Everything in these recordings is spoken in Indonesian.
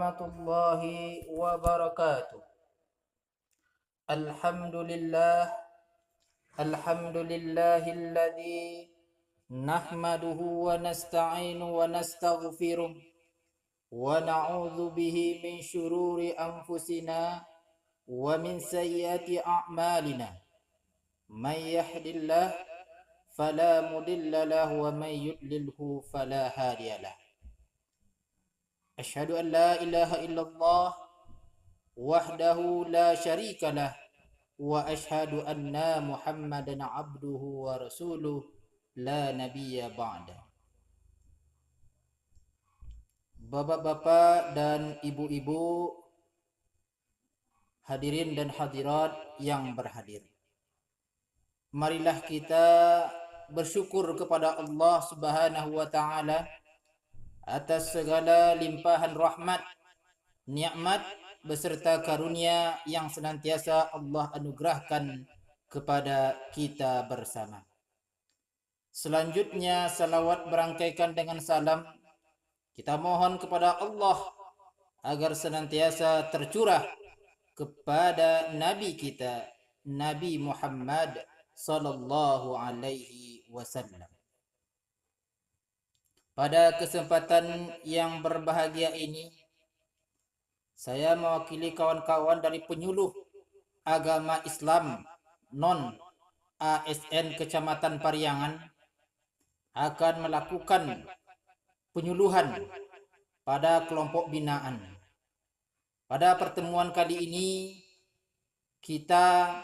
warahmatullahi wabarakatuh. Alhamdulillah, alhamdulillahilladzi nahmaduhu wa nasta'inu wa nastaghfiruh wa na'udzu bihi min syururi anfusina wa min sayyiati a'malina. May yahdihillahu fala mudilla lahu wa may yudlilhu fala hadiyalah. Asyhadu an la ilaha illallah wahdahu la syarika lah wa asyhadu anna Muhammadan abduhu wa rasuluh la nabiyya ba'da. Bapak-bapak dan ibu-ibu, hadirin dan hadirat yang berhadir, marilah kita bersyukur kepada Allah Subhanahu wa taala atas segala limpahan rahmat, nikmat beserta karunia yang senantiasa Allah anugerahkan kepada kita bersama. Selanjutnya salawat berangkaikan dengan salam kita mohon kepada Allah agar senantiasa tercurah kepada Nabi kita, Nabi Muhammad sallallahu alaihi wasallam. Pada kesempatan yang berbahagia ini, saya mewakili kawan-kawan dari penyuluh agama Islam non-ASN Kecamatan Pariangan akan melakukan penyuluhan pada kelompok binaan. Pada pertemuan kali ini kita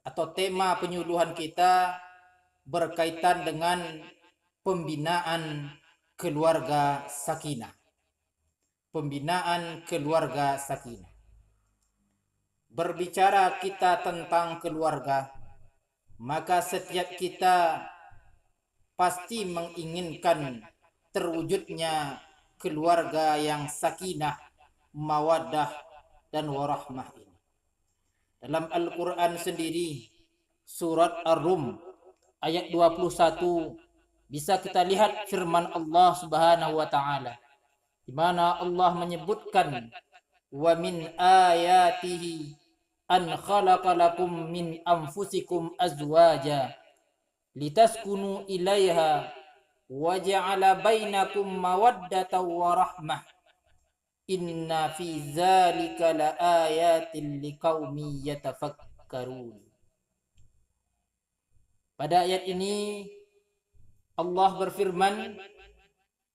atau tema penyuluhan kita berkaitan dengan pembinaan keluarga sakinah. Pembinaan keluarga sakinah. Berbicara kita tentang keluarga, maka setiap kita pasti menginginkan terwujudnya keluarga yang sakinah, mawaddah, dan warahmah ini. Dalam Al-Quran sendiri, surat Ar-Rum ayat 21, bisa kita lihat firman Allah Subhanahu wa taala di mana Allah menyebutkan wa min ayatihi an khalaqa lakum min anfusikum azwaja litaskunu ilaiha wa ja'ala bainakum mawaddatan wa rahmah inna fi dzalika laayatin liqaumin yatafakkarun. Pada ayat ini Allah berfirman,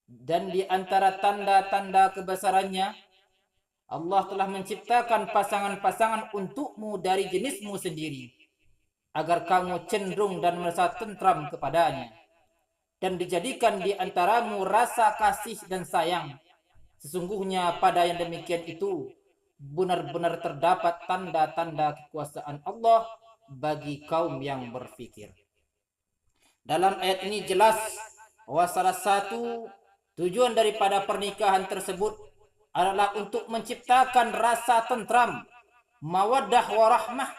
dan di antara tanda-tanda kebesarannya, Allah telah menciptakan pasangan-pasangan untukmu dari jenismu sendiri, agar kamu cenderung dan merasa tentram kepadanya. Dan dijadikan di antaramu rasa kasih dan sayang. Sesungguhnya pada yang demikian itu, benar-benar terdapat tanda-tanda kekuasaan Allah bagi kaum yang berfikir. Dalam ayat ini jelas bahwa salah satu tujuan daripada pernikahan tersebut adalah untuk menciptakan rasa tentram, mawaddah warahmah,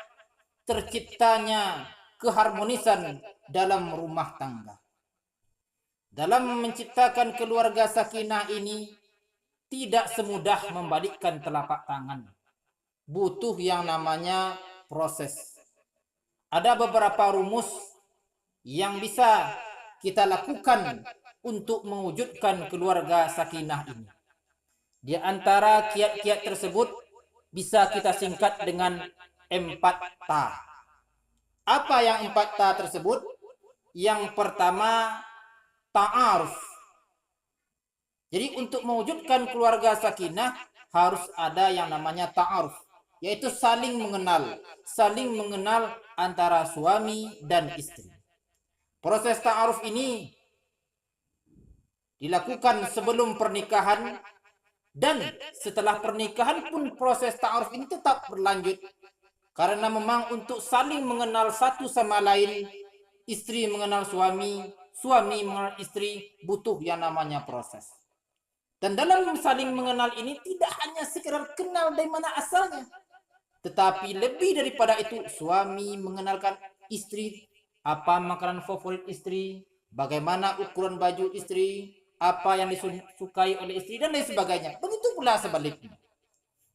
terciptanya keharmonisan dalam rumah tangga. Dalam menciptakan keluarga sakinah ini tidak semudah membalikkan telapak tangan. Butuh yang namanya proses. Ada beberapa rumus yang bisa kita lakukan untuk mewujudkan keluarga sakinah ini. Di antara kiat-kiat tersebut bisa kita singkat dengan 4 ta. Apa yang 4 ta tersebut? Yang pertama, ta'aruf. Jadi untuk mewujudkan keluarga sakinah harus ada yang namanya ta'aruf, yaitu saling mengenal antara suami dan istri. Proses ta'aruf ini dilakukan sebelum pernikahan dan setelah pernikahan pun proses ta'aruf ini tetap berlanjut. Karena memang untuk saling mengenal satu sama lain, istri mengenal suami, suami mengenal istri, butuh yang namanya proses. Dan dalam saling mengenal ini tidak hanya sekedar kenal dari mana asalnya, tetapi lebih daripada itu, suami mengenalkan istri apa makanan favorit istri, bagaimana ukuran baju istri, apa yang disukai oleh istri dan lain sebagainya. Begitu pula sebaliknya.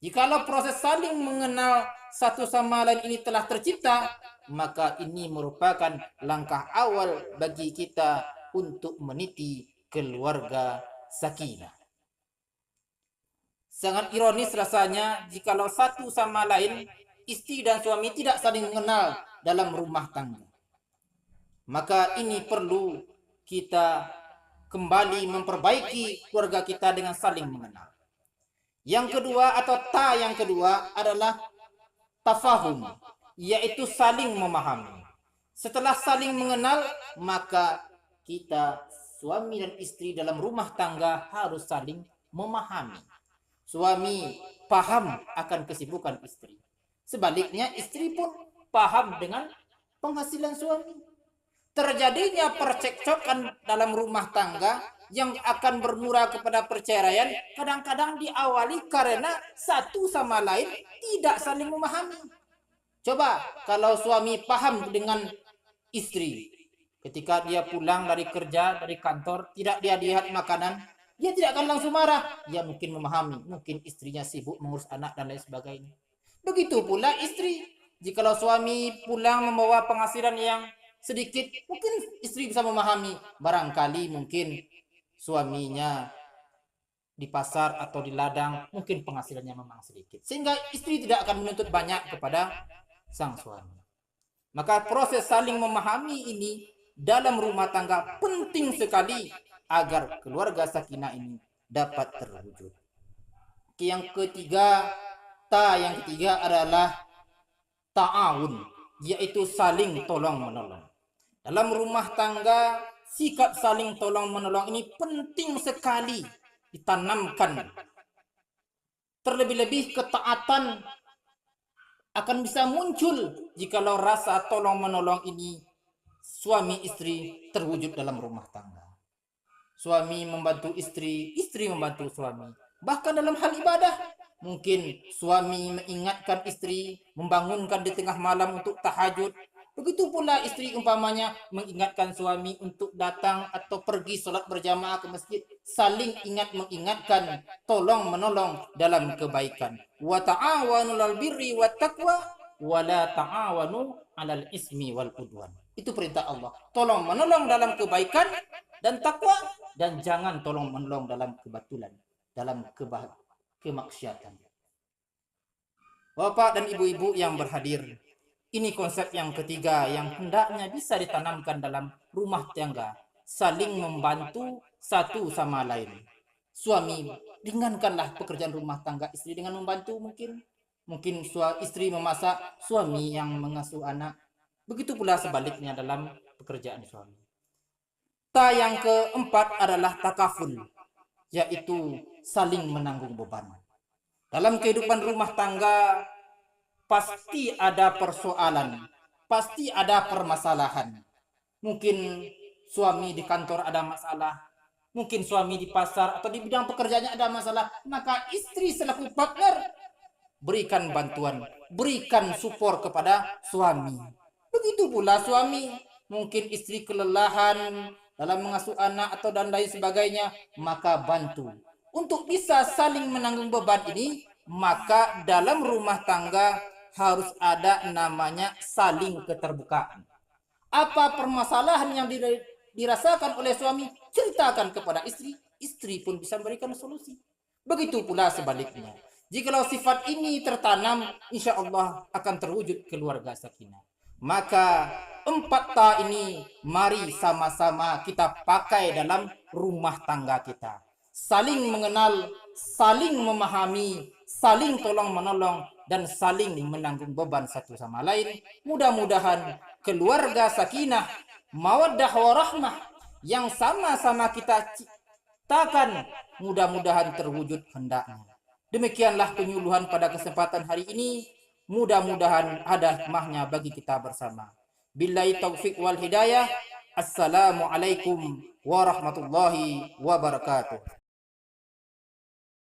Jikalau proses saling mengenal satu sama lain ini telah tercipta, maka ini merupakan langkah awal bagi kita untuk meniti keluarga sakinah. Sangat ironis rasanya jikalau satu sama lain, istri dan suami tidak saling mengenal dalam rumah tangga. Maka ini perlu kita kembali memperbaiki keluarga kita dengan saling mengenal. Yang kedua atau yang kedua adalah tafahum, yaitu saling memahami. Setelah saling mengenal, maka kita suami dan istri dalam rumah tangga harus saling memahami. Suami paham akan kesibukan istri. Sebaliknya istri pun paham dengan penghasilan suami. Terjadinya percekcokan dalam rumah tangga yang akan bermula kepada perceraian kadang-kadang diawali karena satu sama lain tidak saling memahami. Coba kalau suami paham dengan istri, ketika dia pulang dari kerja, dari kantor, tidak dia lihat makanan, dia tidak akan langsung marah. Dia mungkin memahami, mungkin istrinya sibuk mengurus anak dan lain sebagainya. Begitu pula istri, jikalau suami pulang membawa penghasilan yang sedikit, mungkin istri bisa memahami. Barangkali mungkin suaminya di pasar atau di ladang, mungkin penghasilannya memang sedikit. Sehingga istri tidak akan menuntut banyak kepada sang suami. Maka proses saling memahami ini dalam rumah tangga penting sekali agar keluarga sakinah ini dapat terwujud. Yang ketiga adalah ta'awun, yaitu saling tolong-menolong. Dalam rumah tangga, sikap saling tolong-menolong ini penting sekali ditanamkan. Terlebih-lebih ketaatan akan bisa muncul jikalau rasa tolong-menolong ini suami istri terwujud dalam rumah tangga. Suami membantu istri, istri membantu suami. Bahkan dalam hal ibadah, mungkin suami mengingatkan istri, membangunkan di tengah malam untuk tahajud. Begitu pula istri umpamanya mengingatkan suami untuk datang atau pergi sholat berjamaah ke masjid. Saling mengingatkan, tolong menolong dalam kebaikan. Wa ta'awanu 'alal birri wat taqwa wa la ta'awanu 'alal ismi wal udwan. Itu perintah Allah. Tolong menolong dalam kebaikan dan takwa, dan jangan tolong menolong dalam kebatulan, dalam kemaksiatan. Bapak dan ibu-ibu yang berhadir, ini konsep yang ketiga yang hendaknya bisa ditanamkan dalam rumah tangga. Saling membantu satu sama lain. Suami, ringankanlah pekerjaan rumah tangga istri dengan membantu mungkin. Mungkin istri memasak, suami yang mengasuh anak. Begitu pula sebaliknya dalam pekerjaan suami. Yang keempat adalah takaful, yaitu saling menanggung beban. Dalam kehidupan rumah tangga, pasti ada persoalan, pasti ada permasalahan. Mungkin suami di kantor ada masalah, mungkin suami di pasar atau di bidang pekerjaannya ada masalah, maka istri selaku partner berikan bantuan, berikan support kepada suami. Begitu pula suami, mungkin istri kelelahan dalam mengasuh anak atau dan lain sebagainya, maka bantu. Untuk bisa saling menanggung beban ini, maka dalam rumah tangga harus ada namanya saling keterbukaan. Apa permasalahan yang dirasakan oleh suami, ceritakan kepada istri, istri pun bisa memberikan solusi. Begitu pula sebaliknya. Jikalau sifat ini tertanam, insya Allah akan terwujud keluarga sakinah. Maka 4 ini mari sama-sama kita pakai dalam rumah tangga kita. Saling mengenal, saling memahami, saling tolong-menolong, dan saling menanggung beban satu sama lain. Mudah-mudahan keluarga sakinah, mawaddah warahmah yang sama-sama kita ciptakan, mudah-mudahan terwujud hendaknya. Demikianlah penyuluhan pada kesempatan hari ini. Mudah-mudahan ada hikmahnya bagi kita bersama. Billahi taufiq wal hidayah. Assalamualaikum warahmatullahi wabarakatuh.